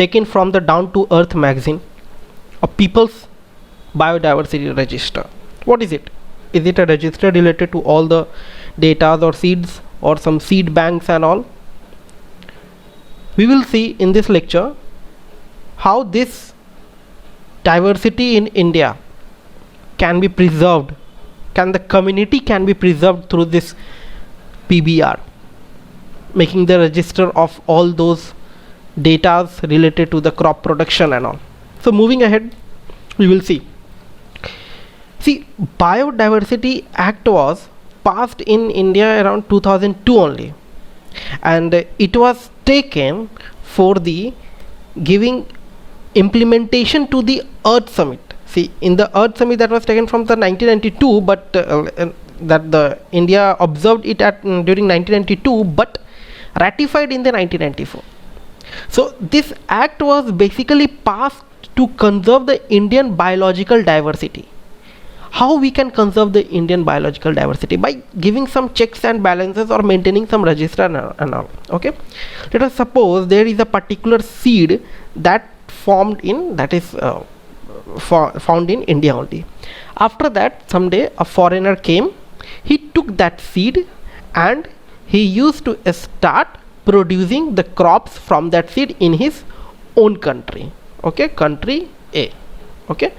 taken from the Down to Earth magazine, a People's Biodiversity Register. What is it? Is it a register related to all the data or seeds or some seed banks and all? We will see in this lecture how this diversity in India can be preserved, the community can be preserved through this PBR, making the register of all those data related to the crop production and all. So moving ahead, we will see. Biodiversity Act was passed in India around 2002 only, and it was taken for the giving implementation to the Earth Summit. In the Earth Summit that was taken from the 1992, but that the India observed it at during 1992, but ratified in the 1994. So this act was basically passed to conserve the Indian biological diversity. How we can conserve the Indian biological diversity? By giving some checks and balances or maintaining some register and all. Okay, let us suppose there is a particular seed that found in India only. After that, someday a foreigner came, he took that seed and he used to start producing the crops from that seed in his own country. Okay, country A. Okay,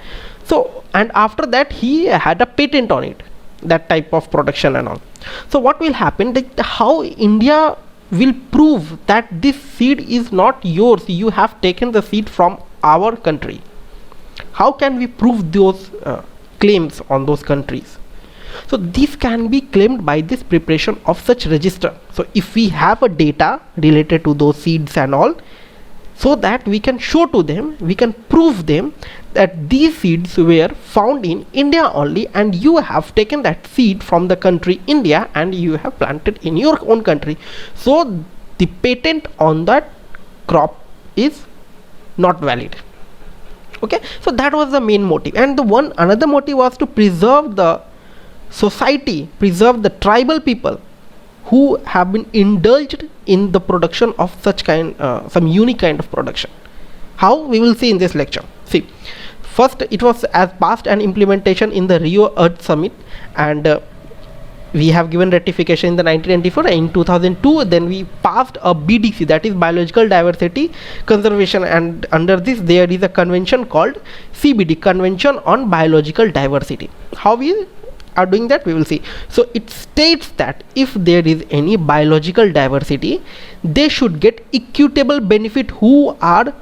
so and after that he had a patent on it, that type of production and all. So what will happen, that how India will prove that this seed is not yours, you have taken the seed from our country? How can we prove those claims on those countries? So this can be claimed by this preparation of such register. So if we have a data related to those seeds and all, so that we can show to them, we can prove them that these seeds were found in India only, and you have taken that seed from the country India and you have planted in your own country. So the patent on that crop is not valid. Okay, so that was the main motive, and another motive was to preserve the society, preserve the tribal people who have been indulged in the production of such kind, some unique kind of production. How? We will see in this lecture. See, first it was as passed and implementation in the Rio Earth Summit, and we have given ratification in the 1994. In 2002 then we passed a BDC, that is Biological Diversity Conservation, and under this there is a convention called CBD, Convention on Biological Diversity. How we are doing that, we will see. So it states that if there is any biological diversity, they should get equitable benefit who are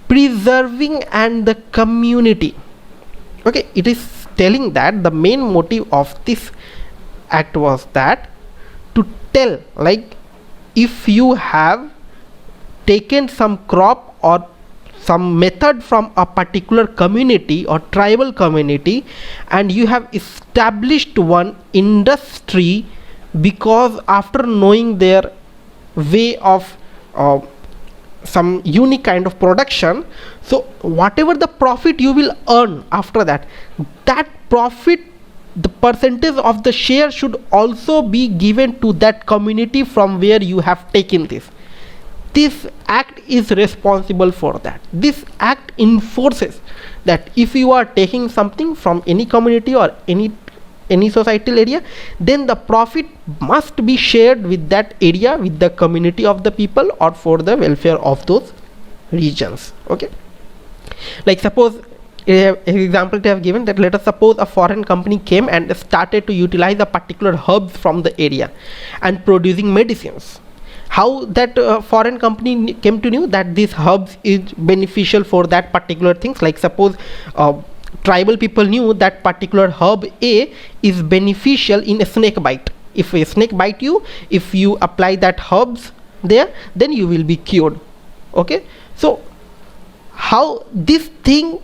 preserving and the community. Okay, it is telling that the main motive of this act was that to tell, like, if you have taken some crop or some method from a particular community or tribal community and you have established one industry, because after knowing their way of some unique kind of production, so whatever the profit you will earn after that, that profit, the percentage of the share should also be given to that community from where you have taken this. This act is responsible for that. This act enforces that if you are taking something from any community or any societal area, then the profit must be shared with that area, with the community of the people, or for the welfare of those regions. Okay, like suppose example they have given that let us suppose a foreign company came and started to utilize a particular herbs from the area and producing medicines. How that foreign company came to know that this herbs is beneficial for that particular things? Like suppose tribal people knew that particular herb A is beneficial in a snake bite. If a snake bite you, if you apply that herbs there, then you will be cured. Okay, so how this thing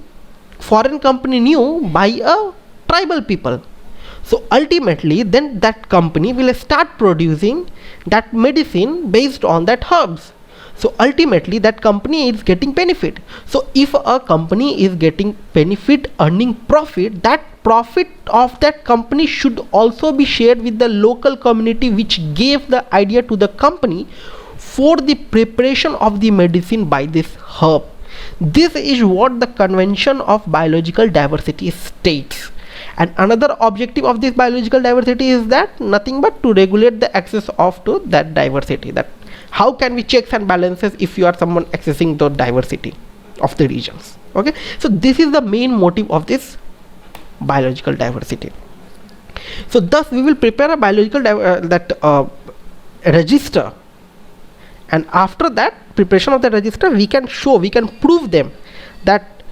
foreign company knew by a tribal people. So ultimately then that company will start producing that medicine based on that herbs. So ultimately that company is getting benefit. So if a company is getting benefit, earning profit, that profit of that company should also be shared with the local community which gave the idea to the company for the preparation of the medicine by this herb. This is what the Convention of Biological Diversity states. And another objective of this biological diversity is that nothing but to regulate the access of to that diversity. That how can we checks and balances if you are someone accessing the diversity of the regions. Okay, so this is the main motive of this biological diversity. So thus we will prepare a biological register, and after that preparation of the register, we can show, we can prove them that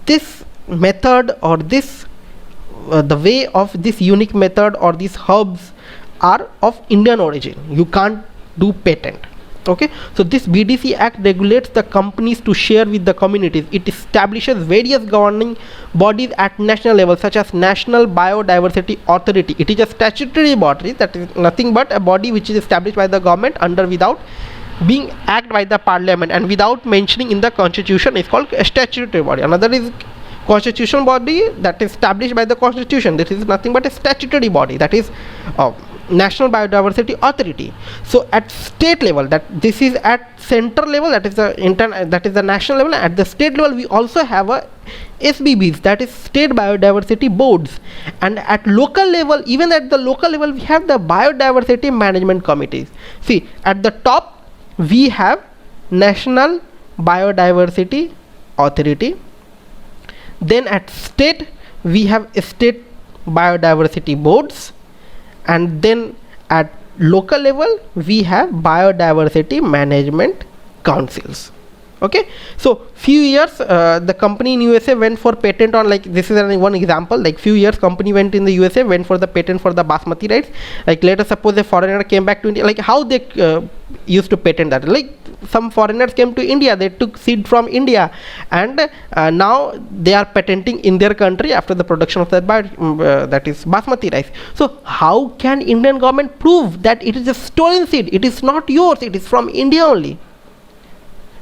this method or this the way of this unique method or these herbs are of Indian origin. You can't do patent. Okay, so this BDC Act regulates the companies to share with the communities. It establishes various governing bodies at national level, such as National Biodiversity Authority. It is a statutory body, that is nothing but a body which is established by the government under without being act by the parliament and without mentioning in the constitution is called a statutory body. Another is constitutional body that is established by the constitution. This is nothing but a statutory body, that is National Biodiversity Authority. So at state level, that this is at center level, that is the national level. At the state level, we also have a SBBs, that is State Biodiversity Boards, and at local level, even at the local level, we have the Biodiversity Management Committees. See, at the top we have National Biodiversity Authority. Then at state we have State Biodiversity Boards, and then at local level we have Biodiversity Management Councils. Okay, so few years the company in USA went for patent on, like this is one example, like few years company went in the USA, went for the patent for the basmati rice. Like let us suppose a foreigner came back to India, like how they used to patent that, like some foreigners came to India, they took seed from India, and now they are patenting in their country after the production of that that is basmati rice. So how can Indian government prove that it is a stolen seed, it is not yours, it is from India only?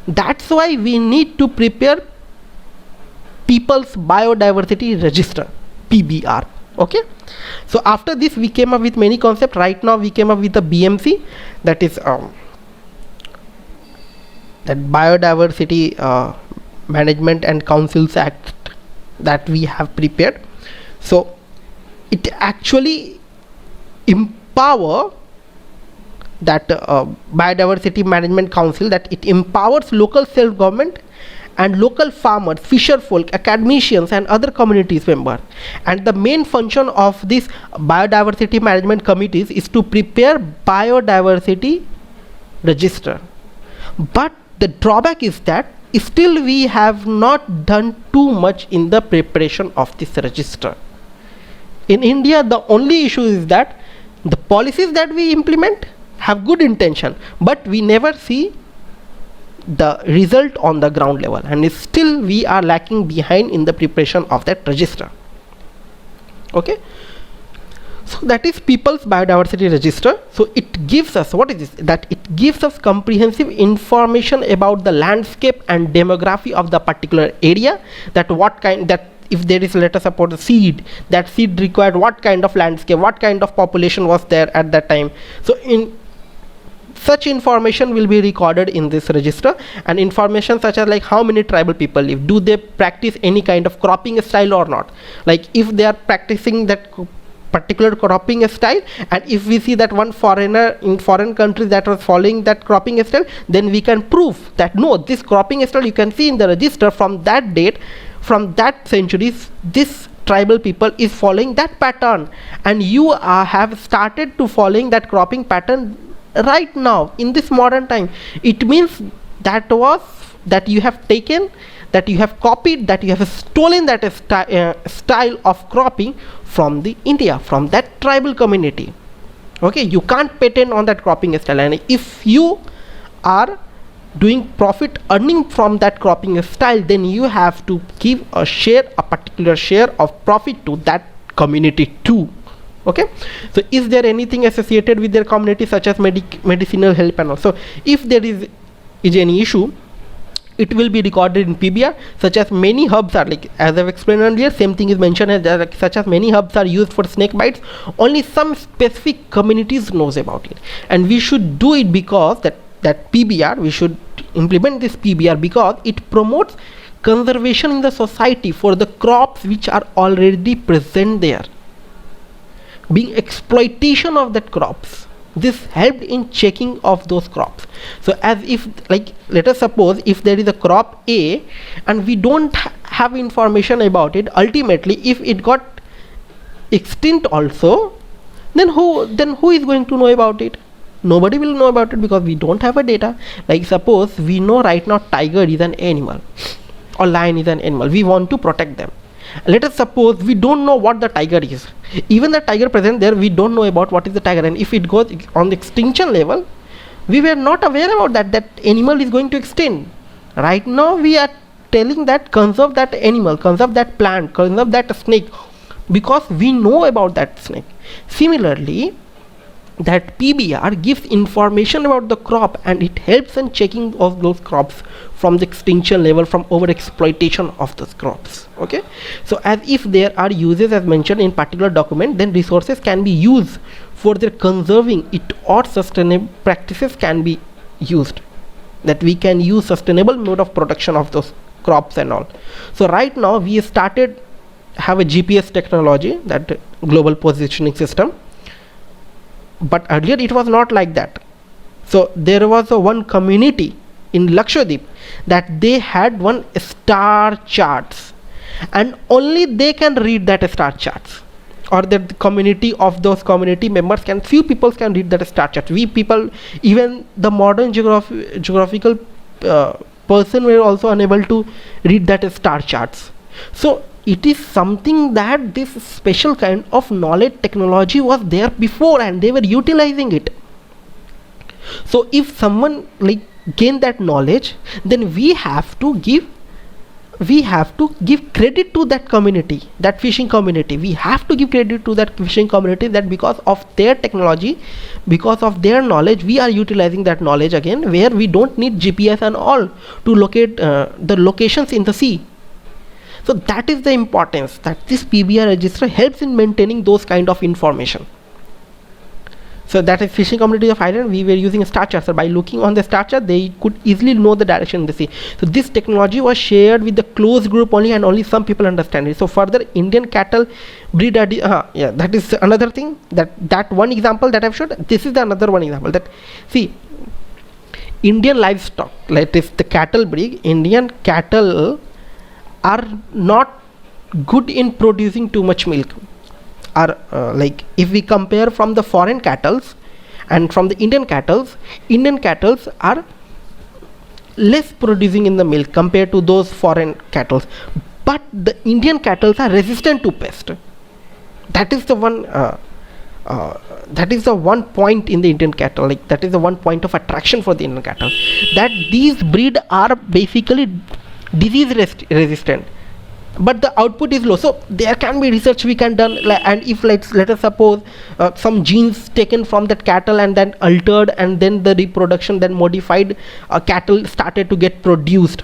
That's why we need to prepare People's Biodiversity Register, PBR. Okay, so after this we came up with many concepts. Right now we came up with the BMC, that is that Biodiversity Management and Councils Act that we have prepared. So it actually empower that Biodiversity Management Council, that it empowers local self-government and local farmers, fisher folk, academicians and other communities members. And the main function of this Biodiversity Management Committees is to prepare Biodiversity Register. But the drawback is that still we have not done too much in the preparation of this register. In India, the only issue is that the policies that we implement have good intention, but we never see the result on the ground level, and still we are lacking behind in the preparation of that register. Okay, so that is People's Biodiversity Register. So it gives us, what is this, that it gives us comprehensive information about the landscape and demography of the particular area, that what kind, that if there is, let us suppose, a seed, that seed required what kind of landscape, what kind of population was there at that time. So in such information will be recorded in this register, and information such as like how many tribal people live, do they practice any kind of cropping style or not, like if they are practicing that particular cropping style, and if we see that one foreigner in foreign countries that was following that cropping style, then we can prove that no, this cropping style you can see in the register from that date, from that centuries, this tribal people is following that pattern, and you have started to following that cropping pattern right now in this modern time. It means that was that you have taken, that you have copied, that you have stolen that style of cropping from the India, from that tribal community. Okay, you can't patent on that cropping style, and if you are doing profit earning from that cropping style, then you have to give a share, a particular share of profit to that community too. Okay, so is there anything associated with their community such as medicinal help and all? So if there is any issue, it will be recorded in PBR, such as many herbs are, like as I've explained earlier, same thing is mentioned as like, such as many herbs are used for snake bites. Only some specific communities knows about it, and we should do it because that that PBR, we should implement this PBR because it promotes conservation in the society for the crops which are already present there, being exploitation of that crops. This helped in checking of those crops. So as if, like, let us suppose if there is a crop A and we don't have information about it, ultimately if it got extinct also, then who is going to know about it? Nobody will know about it because we don't have a data. Like suppose we know right now tiger is an animal or lion is an animal, we want to protect them. Let us suppose we don't know what the tiger is. Even the tiger present there, we don't know about what is the tiger, and if it goes on the extinction level, we were not aware about that animal is going to extinct. Right now we are telling that conserve that animal, conserve that plant, conserve that snake, because we know about that snake. Similarly, that PBR gives information about the crop and it helps in checking of those crops from the extinction level, from over exploitation of those crops. Okay, so as if there are uses as mentioned in particular document, then resources can be used for their conserving it, or sustainable practices can be used, that we can use sustainable mode of production of those crops and all. So right now we started have a GPS technology, that global positioning system, but earlier it was not like that. So there was a one community in Lakshadweep that they had one star charts, and only they can read that star charts, or that the community of those community members can, few people can read that star chart. We people, even the modern geographical person were also unable to read that star charts. So it is something that this special kind of knowledge technology was there before and they were utilizing it. So if someone like gain that knowledge, then we have to give credit to that community, that fishing community. We have to give credit to that fishing community, that because of their technology, because of their knowledge, we are utilizing that knowledge again, where we don't need GPS and all to locate the locations in the sea. So that is the importance, that this PBR register helps in maintaining those kind of information. So that is fishing community of Ireland, we were using a star chart. So by looking on the star chart, they could easily know the direction in the sea. So this technology was shared with the close group only, and only some people understand it. So further, Indian cattle breed, yeah, that is another thing, that one example that I've showed. This is the another one example, that see, Indian livestock, like this, the cattle breed, Indian cattle are not good in producing too much milk. Are like if we compare from the foreign cattle and from the Indian cattle are less producing in the milk compared to those foreign cattle, but the Indian cattle are resistant to pest. That is the one point in the Indian cattle, like that is the one point of attraction for the Indian cattle, that these breed are basically disease resistant, but the output is low. So there can be research we can done, and if let us suppose some genes taken from that cattle and then altered, and then the reproduction, then modified cattle started to get produced.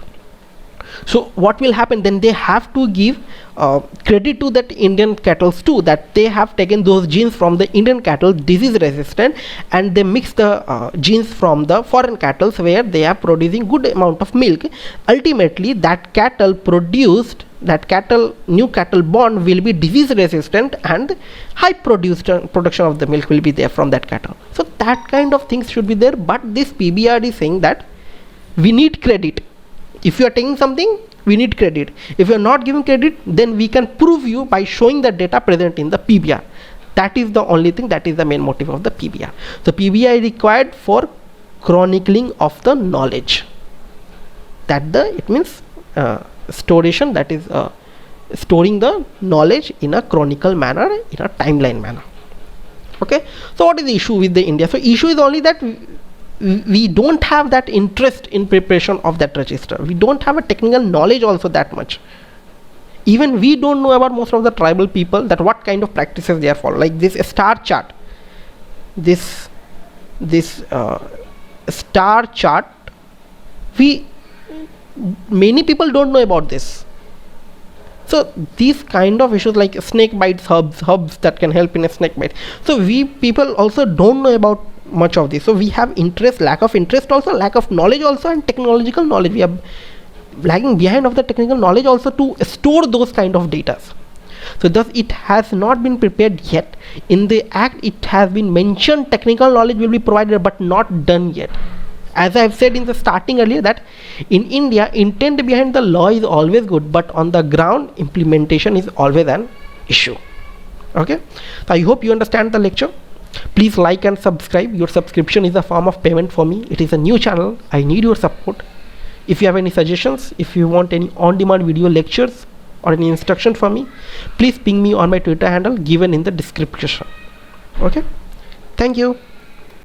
So what will happen then? They have to give credit to that Indian cattle too, that they have taken those genes from the Indian cattle, disease resistant, and they mix the genes from the foreign cattle where they are producing good amount of milk. Ultimately that cattle produced, new cattle born will be disease resistant, and high production of the milk will be there from that cattle. So that kind of things should be there, but this PBR is saying that we need credit. If you are taking something, we need credit. If you are not giving credit, then we can prove you by showing the data present in the PBR. That is the only thing, that is the main motive of the PBR. So PBR is required for chronicling of the knowledge. It means storation, that is storing the knowledge in a chronicle manner, in a timeline manner. Okay. So what is the issue with the India? So issue is only that we don't have that interest in preparation of that register. We don't have a technical knowledge also that much. Even we don't know about most of the tribal people, that what kind of practices they are following. Like this star chart, this star chart, many people don't know about this. So these kind of issues like snake bites, herbs that can help in a snake bite. So we people also don't know about much of this. So we have interest, lack of interest also, lack of knowledge also, and technological knowledge. We are lagging behind of the technical knowledge also to store those kind of data. So thus it has not been prepared yet. In the act it has been mentioned technical knowledge will be provided, but not done yet. As I have said in the starting earlier, that in India intent behind the law is always good, but on the ground implementation is always an issue. Okay, so I hope you understand the lecture. Please like and subscribe. Your subscription is a form of payment for me. It is a new channel. I need your support. If you have any suggestions, if you want any on-demand video lectures or any instruction for me, please ping me on my Twitter handle given in the description. Okay, thank you.